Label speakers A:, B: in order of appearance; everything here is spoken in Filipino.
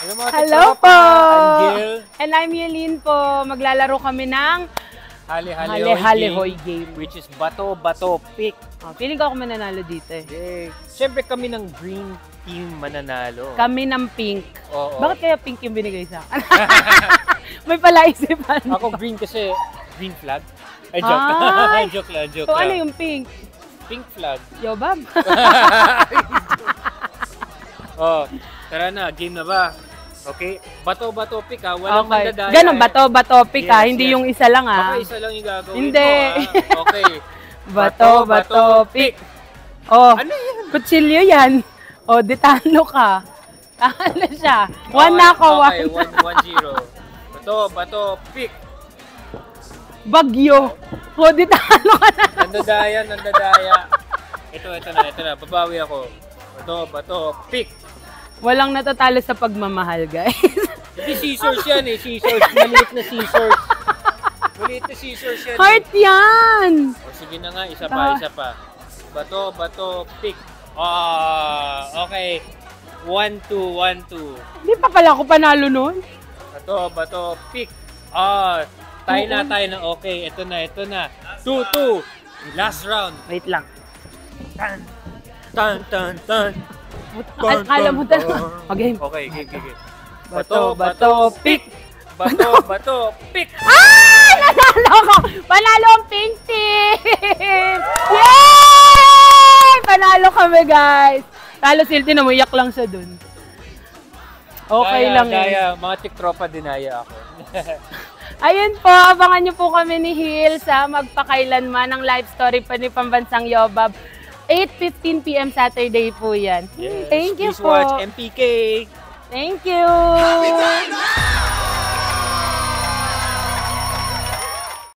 A: Hello po!
B: I'm Gil.
A: And I'm Yelene po. Maglalaro kami ng
B: Hali-hali-hoy
A: game.
B: Which is bato-bato pick.
A: Oh, feeling ko ako mananalo dito eh.
B: Yay! Siyempre kami ng green team mananalo.
A: Kami ng pink.
B: Oo.
A: Bakit kaya pink yung binigay sa akin? May palaisipan.
B: Ako green kasi green flag. Ay, joke.
A: Ay!
B: Joke lang, joke
A: So
B: lang.
A: ano yung pink?
B: Pink flag.
A: Yo, Bob.
B: Oh, tara na, game na ba? Okay, bato-bato pick ha, walang
A: Okay.
B: mandadaya.
A: Ganun, bato-bato pick ha, hindi yung isa lang ha.
B: Baka isa lang yung gagawin
A: Hindi.
B: mo ha. Okay.
A: Bato-bato pick. Oh,
B: Ano yan?
A: kutsilyo yan. Oh, ditalo ka. Ano siya? One na ako,
B: Okay,
A: one.
B: 1-0. Bato, pick.
A: Bagyo. Oh, ditalo ka na.
B: Nandadaya. Ito na. Babawi ako. Bato, pick.
A: Walang natatalo sa pagmamahal, guys.
B: Hindi scissors yan eh. Scissors. Maliit na scissors. Maliit na scissors yan.
A: Heart yan!
B: O sige na nga, isa pa. Bato, pick. Okay. 1-2.
A: Hindi pa pala ako panalo nun.
B: Bato, pick. Tayo na. Okay, ito na. 2-2. Last round.
A: Wait lang.
B: Tan.
A: Alam mo talaga. Okay.
B: Okay, game.
A: Bato, pick.
B: Bato, pick.
A: Ay! Nanalo ko! Panalo ang pink team! Yay! Panalo kami, guys. Talo silti na umiyak lang siya dun. Okay lang yun.
B: Mga tiktropa dinaya ako.
A: Ayun po, abangan niyo po kami ni Hil sa magpakailanman ng live story pa ni Pambansang Yobab. 8:15 PM Saturday po yan.
B: Yes,
A: Thank you
B: please
A: po.
B: watch MPK.
A: Thank you.